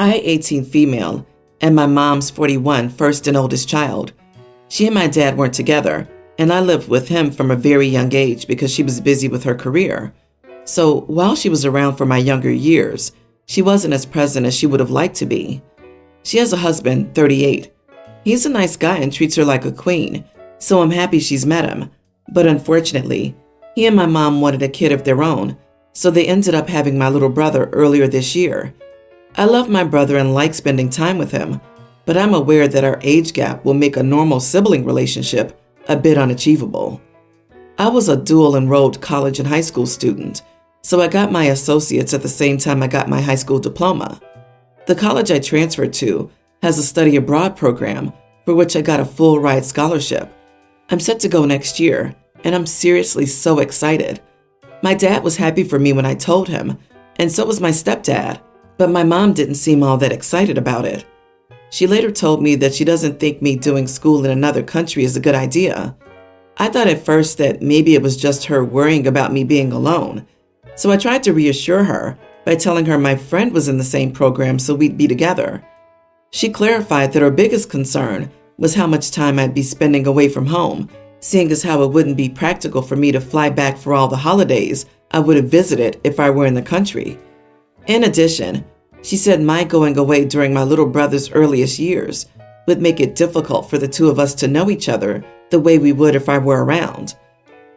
I 18 female, and my mom's 41, first and oldest child. She and my dad weren't together, and I lived with him from a very young age because she was busy with her career. So while she was around for my younger years, she wasn't as present as she would have liked to be. She has a husband, 38. He's a nice guy and treats her like a queen, so I'm happy she's met him. But unfortunately, he and my mom wanted a kid of their own, so they ended up having my little brother earlier this year. I love my brother and like spending time with him, but I'm aware that our age gap will make a normal sibling relationship a bit unachievable. I was a dual-enrolled college and high school student, so I got my associates at the same time I got my high school diploma. The college I transferred to has a study abroad program for which I got a full-ride scholarship. I'm set to go next year, and I'm seriously so excited. My dad was happy for me when I told him, and so was my stepdad, but my mom didn't seem all that excited about it. She later told me that she doesn't think me doing school in another country is a good idea. I thought at first that maybe it was just her worrying about me being alone, so I tried to reassure her by telling her my friend was in the same program so we'd be together. She clarified that her biggest concern was how much time I'd be spending away from home, seeing as how it wouldn't be practical for me to fly back for all the holidays I would have visited if I were in the country. In addition, she said my going away during my little brother's earliest years would make it difficult for the two of us to know each other the way we would if I were around.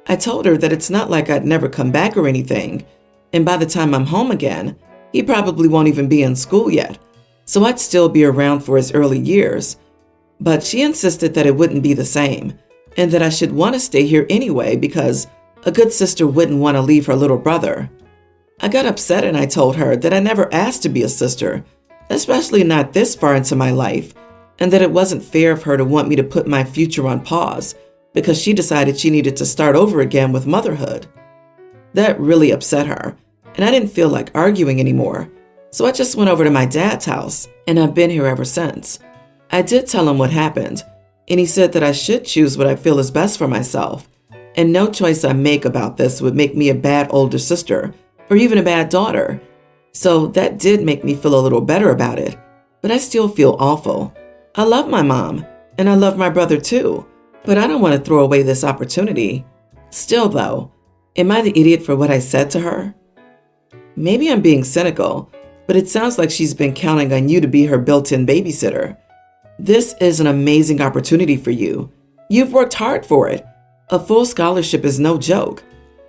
I told her that it's not like I'd never come back or anything, and by the time I'm home again, he probably won't even be in school yet, so I'd still be around for his early years. But she insisted that it wouldn't be the same, and that I should want to stay here anyway because a good sister wouldn't want to leave her little brother. I got upset and I told her that I never asked to be a sister, especially not this far into my life, and that it wasn't fair of her to want me to put my future on pause because she decided she needed to start over again with motherhood. That really upset her, and I didn't feel like arguing anymore, so I just went over to my dad's house, and I've been here ever since. I did tell him what happened, and he said that I should choose what I feel is best for myself, and no choice I make about this would make me a bad older sister or even a bad daughter. So that did make me feel a little better about it, but I still feel awful. I love my mom, and I love my brother too, but I don't want to throw away this opportunity. Still though, am I the idiot for what I said to her? Maybe I'm being cynical, but it sounds like she's been counting on you to be her built-in babysitter. This is an amazing opportunity for you. You've worked hard for it. A full scholarship is no joke.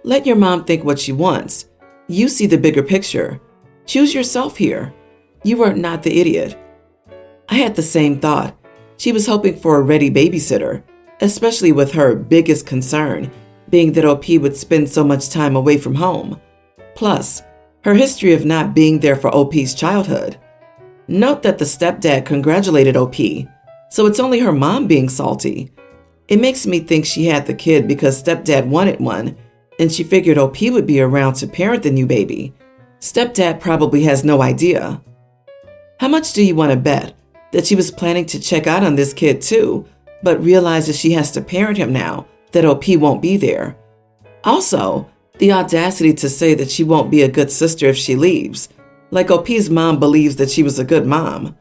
Let your mom think what she wants. You see the bigger picture. Choose yourself here. You are not the idiot. I had the same thought. She was hoping for a ready babysitter, especially with her biggest concern being that OP would spend so much time away from home. Plus, her history of not being there for OP's childhood. Note that the stepdad congratulated OP, so it's only her mom being salty. It makes me think she had the kid because stepdad wanted one, and she figured OP would be around to parent the new baby. Stepdad probably has no idea. How much do you want to bet that she was planning to check out on this kid too, but realizes she has to parent him now that OP won't be there? Also, the audacity to say that she won't be a good sister if she leaves, like OP's mom believes that she was a good mom.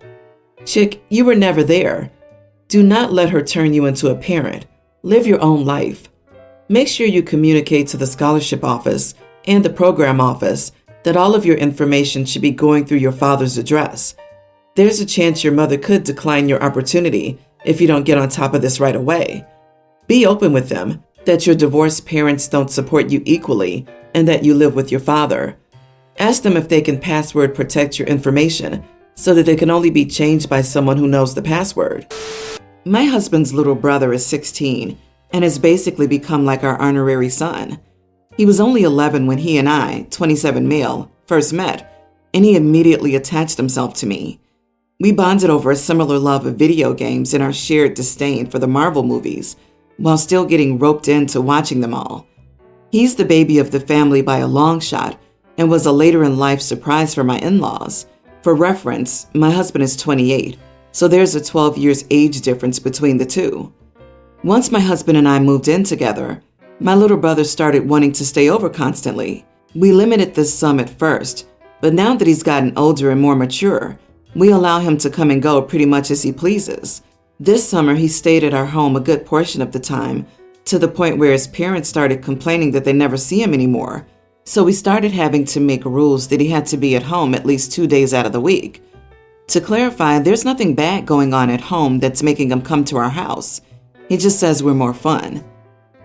Chick, you were never there. Do not let her turn you into a parent. Live your own life. Make sure you communicate to the scholarship office and the program office that all of your information should be going through your father's address. There's a chance your mother could decline your opportunity if you don't get on top of this right away. Be open with them that your divorced parents don't support you equally and that you live with your father. Ask them if they can password protect your information so that they can only be changed by someone who knows the password. My husband's little brother is 16 and has basically become like our honorary son. He was only 11 when he and I, 27 male, first met, and he immediately attached himself to me. We bonded over a similar love of video games and our shared disdain for the Marvel movies, while still getting roped into watching them all. He's the baby of the family by a long shot and was a later-in-life surprise for my in-laws. For reference, my husband is 28, so there's a 12 years age difference between the two. Once my husband and I moved in together, my little brother started wanting to stay over constantly. We limited this some at first, but now that he's gotten older and more mature, We allow him to come and go pretty much as he pleases. This summer, he stayed at our home a good portion of the time, to the point where his parents started complaining that they never see him anymore. So we started having to make rules that he had to be at home at least 2 days out of the week. To clarify, there's nothing bad going on at home that's making him come to our house. He just says we're more fun.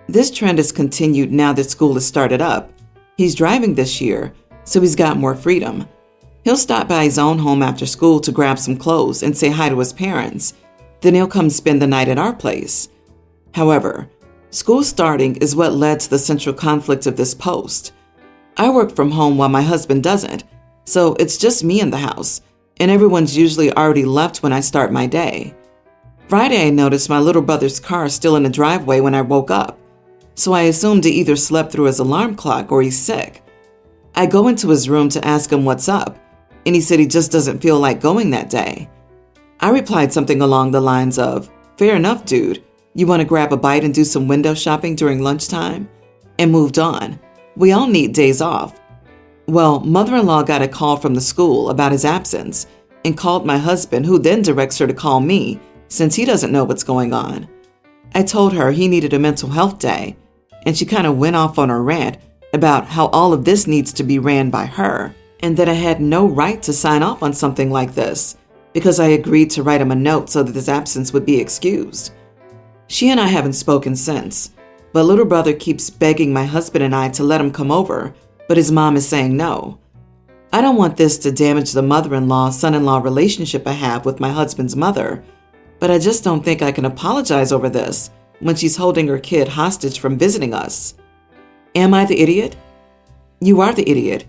This trend has continued now that school has started up. He's driving this year, so he's got more freedom. He'll stop by his own home after school to grab some clothes and say hi to his parents. Then he'll come spend the night at our place. However, school starting is what led to the central conflict of this post. I work from home while my husband doesn't, so it's just me in the house, and everyone's usually already left when I start my day. Friday, I noticed my little brother's car still in the driveway when I woke up, so I assumed he either slept through his alarm clock or he's sick. I go into his room to ask him what's up, and he said he just doesn't feel like going that day. I replied something along the lines of, "Fair enough, dude. You want to grab a bite and do some window shopping during lunchtime?" And moved on. We all need days off. Well, mother-in-law got a call from the school about his absence and called my husband, who then directs her to call me since he doesn't know what's going on. I told her he needed a mental health day, and she kind of went off on her rant about how all of this needs to be ran by her and that I had no right to sign off on something like this because I agreed to write him a note so that his absence would be excused. She and I haven't spoken since, but little brother keeps begging my husband and I to let him come over, but his mom is saying no. I don't want this to damage the mother-in-law, son-in-law relationship I have with my husband's mother, but I just don't think I can apologize over this when she's holding her kid hostage from visiting us. Am I the idiot? You are the idiot.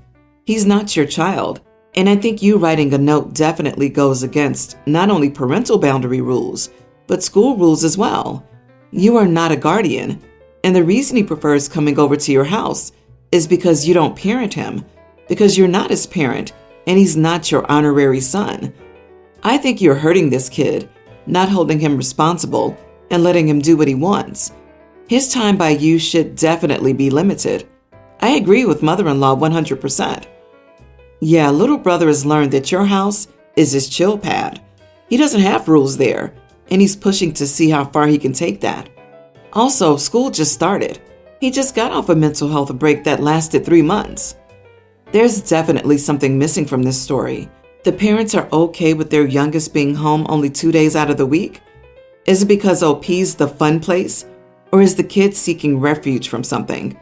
He's not your child, and I think you writing a note definitely goes against not only parental boundary rules, but school rules as well. You are not a guardian, and the reason he prefers coming over to your house is because you don't parent him, because you're not his parent, and he's not your honorary son. I think you're hurting this kid, not holding him responsible and letting him do what he wants. His time by you should definitely be limited. I agree with mother-in-law 100%. Yeah, little brother has learned that your house is his chill pad. He doesn't have rules there, and he's pushing to see how far he can take that. Also, school just started. He just got off a mental health break that lasted 3 months. There's definitely something missing from this story. The parents are okay with their youngest being home only 2 days out of the week? Is it because OP's the fun place? Or is the kid seeking refuge from something?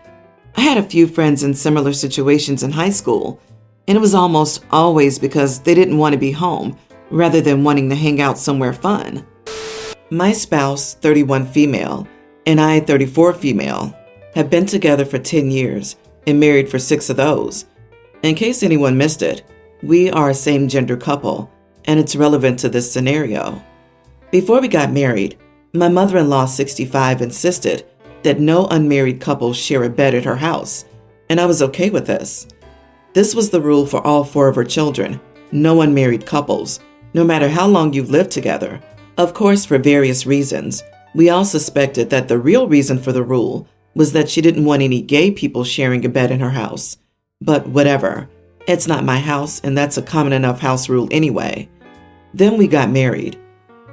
I had a few friends in similar situations in high school, and it was almost always because they didn't want to be home rather than wanting to hang out somewhere fun. My spouse, 31 female, and I, 34 female, have been together for 10 years and married for 6 of those. In case anyone missed it, we are a same-gender couple, and it's relevant to this scenario. Before we got married, my mother-in-law, 65, insisted that no unmarried couples share a bed at her house, and I was okay with this. This was the rule for all 4 of her children, no unmarried couples, no matter how long you've lived together. Of course, for various reasons, we all suspected that the real reason for the rule was that she didn't want any gay people sharing a bed in her house. But whatever, it's not my house, and that's a common enough house rule anyway. Then we got married.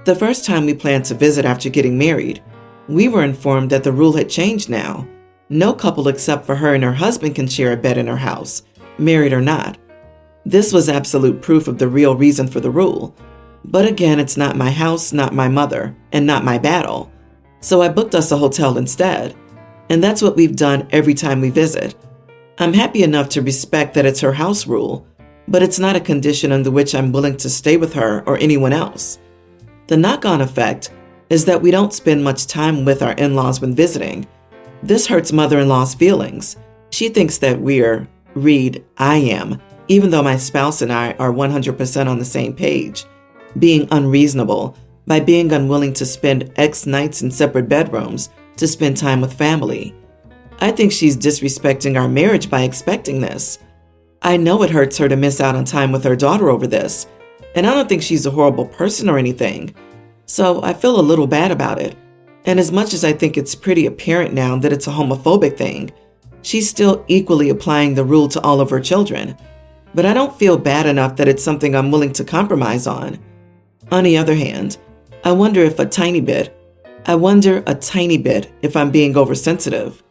The first time we planned to visit after getting married, we were informed that the rule had changed now. No couple except for her and her husband can share a bed in her house, married or not. This was absolute proof of the real reason for the rule. But again, it's not my house, not my mother, and not my battle. So I booked us a hotel instead. And that's what we've done every time we visit. I'm happy enough to respect that it's her house rule, but it's not a condition under which I'm willing to stay with her or anyone else. The knock-on effect is that we don't spend much time with our in-laws when visiting. This hurts mother-in-law's feelings. She thinks that we're, I am, even though my spouse and I are 100% on the same page, being unreasonable by being unwilling to spend X nights in separate bedrooms to spend time with family. I think she's disrespecting our marriage by expecting this. I know it hurts her to miss out on time with her daughter over this, and I don't think she's a horrible person or anything. So I feel a little bad about it. And as much as I think it's pretty apparent now that it's a homophobic thing, she's still equally applying the rule to all of her children. but I don't feel bad enough that it's something I'm willing to compromise on. On the other hand, I wonder a tiny bit if I'm being oversensitive.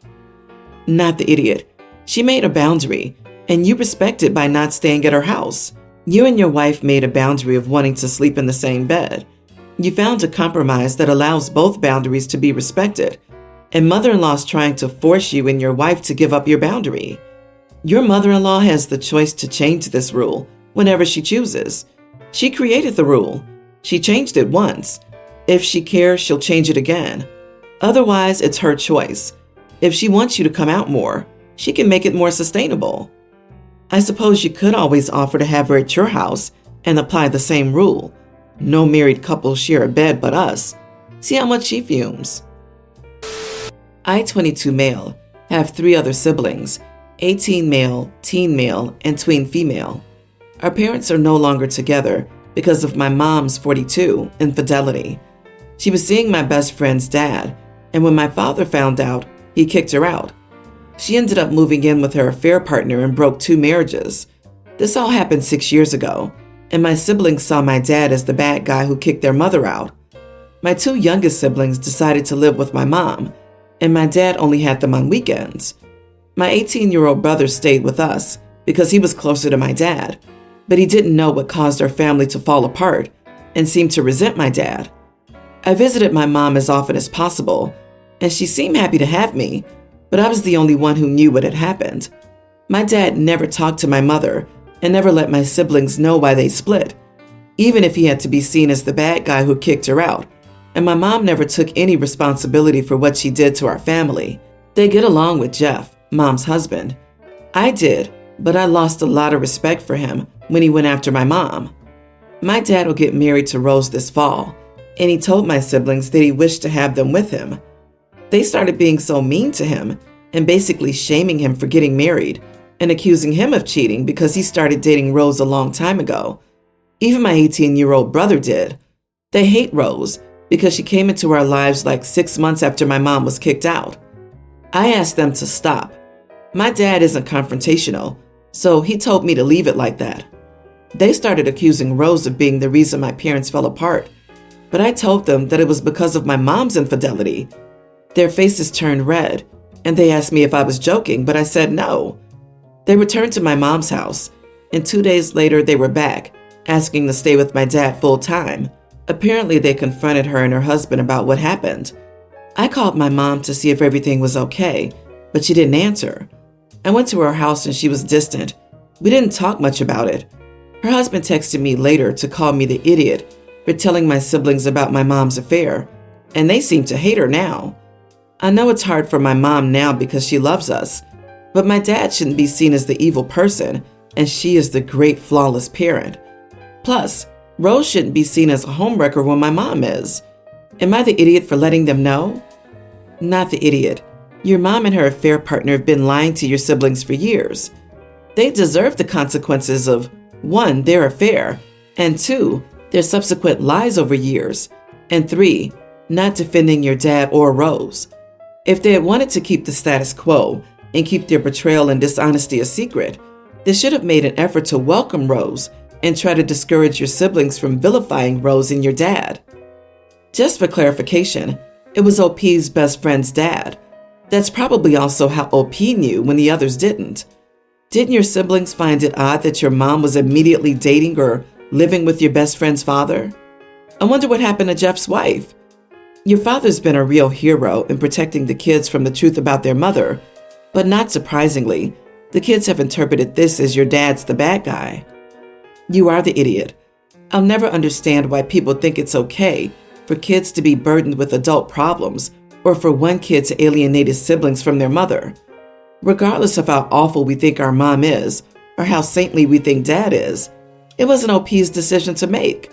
Not the idiot. She made a boundary, and you respect it by not staying at her house. You and your wife made a boundary of wanting to sleep in the same bed. You found a compromise that allows both boundaries to be respected, and mother-in-law's trying to force you and your wife to give up your boundary. Your mother-in-law has the choice to change this rule whenever she chooses. She created the rule. She changed it once. If she cares, she'll change it again. Otherwise, it's her choice. If she wants you to come out more, she can make it more sustainable. I suppose you could always offer to have her at your house and apply the same rule. No married couples share a bed but us. See how much she fumes. I, 22 male, have 3 other siblings, 18 male, teen male, and tween female. Our parents are no longer together because of my mom's 42 infidelity. She was seeing my best friend's dad, and when my father found out, he kicked her out. She ended up moving in with her affair partner and broke 2 marriages. This all happened 6 years ago, and my siblings saw my dad as the bad guy who kicked their mother out. My 2 youngest siblings decided to live with my mom, and my dad only had them on weekends. My 18-year-old brother stayed with us because he was closer to my dad, but he didn't know what caused our family to fall apart and seemed to resent my dad. I visited my mom as often as possible, and she seemed happy to have me, but I was the only one who knew what had happened. My dad never talked to my mother and never let my siblings know why they split, even if he had to be seen as the bad guy who kicked her out, and my mom never took any responsibility for what she did to our family. They get along with Jeff, mom's husband. I did, but I lost a lot of respect for him when he went after my mom. My dad will get married to Rose this fall, and he told my siblings that he wished to have them with him. They started being so mean to him and basically shaming him for getting married and accusing him of cheating because he started dating Rose a long time ago. Even my 18-year-old brother did. They hate Rose because she came into our lives like 6 months after my mom was kicked out. I asked them to stop. My dad isn't confrontational, so he told me to leave it like that. They started accusing Rose of being the reason my parents fell apart, but I told them that it was because of my mom's infidelity. Their faces turned red, and they asked me if I was joking, but I said no. They returned to my mom's house, and 2 days later they were back, asking to stay with my dad full time. Apparently they confronted her and her husband about what happened. I called my mom to see if everything was okay, but she didn't answer. I went to her house and she was distant. We didn't talk much about it. Her husband texted me later to call me the idiot for telling my siblings about my mom's affair, and they seem to hate her now. I know it's hard for my mom now because she loves us, but my dad shouldn't be seen as the evil person, and she is the great flawless parent. Plus, Rose shouldn't be seen as a homewrecker when my mom is. Am I the idiot for letting them know? Not the idiot. Your mom and her affair partner have been lying to your siblings for years. They deserve the consequences of 1, their affair, and 2, their subsequent lies over years, and 3, not defending your dad or Rose. If they had wanted to keep the status quo and keep their betrayal and dishonesty a secret, they should have made an effort to welcome Rose and try to discourage your siblings from vilifying Rose and your dad. Just for clarification, it was OP's best friend's dad. That's probably also how OP knew when the others didn't. Didn't your siblings find it odd that your mom was immediately dating or living with your best friend's father? I wonder what happened to Jeff's wife. Your father's been a real hero in protecting the kids from the truth about their mother, but not surprisingly, the kids have interpreted this as your dad's the bad guy. You are the idiot. I'll never understand why people think it's okay for kids to be burdened with adult problems or for one kid to alienate his siblings from their mother. Regardless of how awful we think our mom is or how saintly we think dad is, it wasn't OP's decision to make.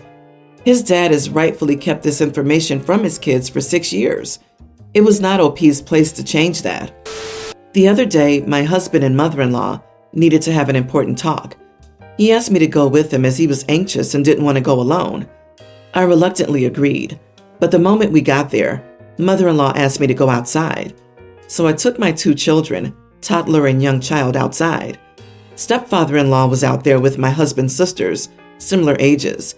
His dad has rightfully kept this information from his kids for 6 years. It was not OP's place to change that. The other day, my husband and mother-in-law needed to have an important talk. He asked me to go with him as he was anxious and didn't want to go alone. I reluctantly agreed, but the moment we got there, mother-in-law asked me to go outside. So I took my 2 children, toddler and young child, outside. Stepfather-in-law was out there with my husband's sisters, similar ages.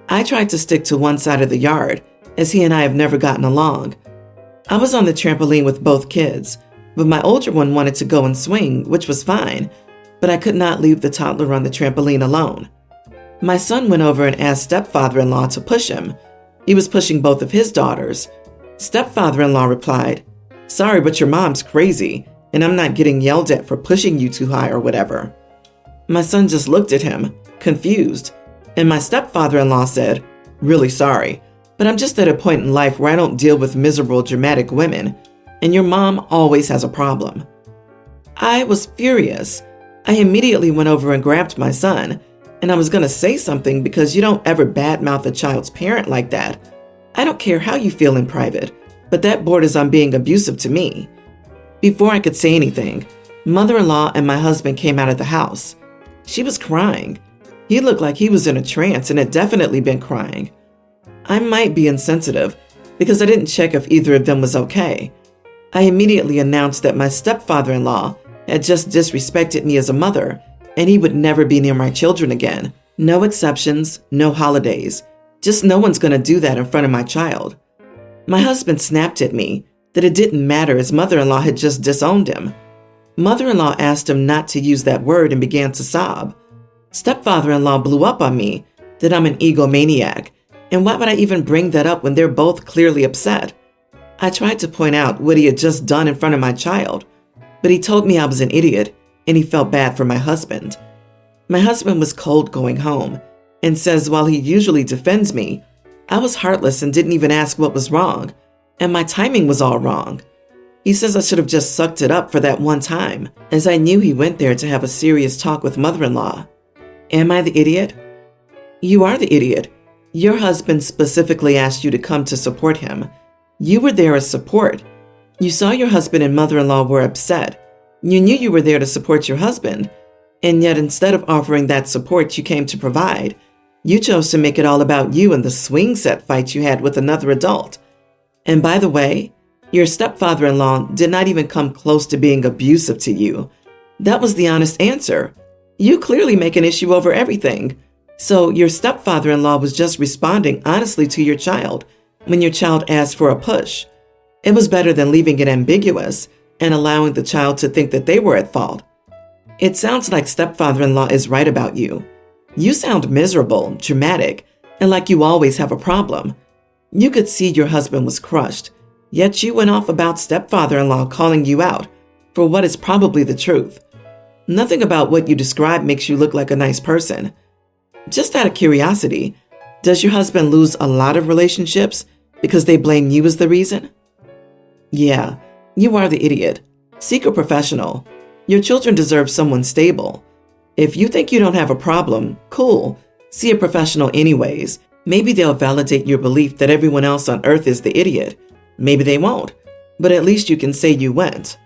I tried to stick to one side of the yard, as he and I have never gotten along. I was on the trampoline with both kids, but my older one wanted to go and swing, which was fine, but I could not leave the toddler on the trampoline alone. My son went over and asked stepfather-in-law to push him. He was pushing both of his daughters. Stepfather-in-law replied, "Sorry, but your mom's crazy, and I'm not getting yelled at for pushing you too high or whatever." My son just looked at him, confused, and my stepfather-in-law said, "Really sorry, but I'm just at a point in life where I don't deal with miserable, dramatic women, and your mom always has a problem." I was furious. I immediately went over and grabbed my son, and I was going to say something because you don't ever badmouth a child's parent like that. I don't care how you feel in private, but that borders on being abusive to me. Before I could say anything, mother-in-law and my husband came out of the house. She was crying. He looked like he was in a trance and had definitely been crying. I might be insensitive because I didn't check if either of them was okay. I immediately announced that my stepfather-in-law had just disrespected me as a mother, and he would never be near my children again. No exceptions, no holidays. Just no one's going to do that in front of my child. My husband snapped at me that it didn't matter as mother-in-law had just disowned him. Mother-in-law asked him not to use that word and began to sob. Stepfather-in-law blew up on me that I'm an egomaniac, and why would I even bring that up when they're both clearly upset? I tried to point out what he had just done in front of my child, but he told me I was an idiot and he felt bad for my husband. My husband was cold going home and says while he usually defends me, I was heartless and didn't even ask what was wrong, and my timing was all wrong. He says I should have just sucked it up for that one time, as I knew he went there to have a serious talk with mother-in-law. Am I the idiot? You are the idiot. Your husband specifically asked you to come to support him. You were there as support. You saw your husband and mother-in-law were upset. You knew you were there to support your husband, and yet instead of offering that support you came to provide, you chose to make it all about you and the swing set fight you had with another adult. And by the way, your stepfather-in-law did not even come close to being abusive to you. That was the honest answer. You clearly make an issue over everything. So your stepfather-in-law was just responding honestly to your child when your child asked for a push. It was better than leaving it ambiguous and allowing the child to think that they were at fault. It sounds like stepfather-in-law is right about you. You sound miserable, dramatic, and like you always have a problem. You could see your husband was crushed, yet you went off about stepfather-in-law calling you out for what is probably the truth. Nothing about what you describe makes you look like a nice person. Just out of curiosity, does your husband lose a lot of relationships because they blame you as the reason? Yeah, you are the idiot. Seek a professional. Your children deserve someone stable. If you think you don't have a problem, cool. See a professional anyways. Maybe they'll validate your belief that everyone else on earth is the idiot. Maybe they won't, but at least you can say you went.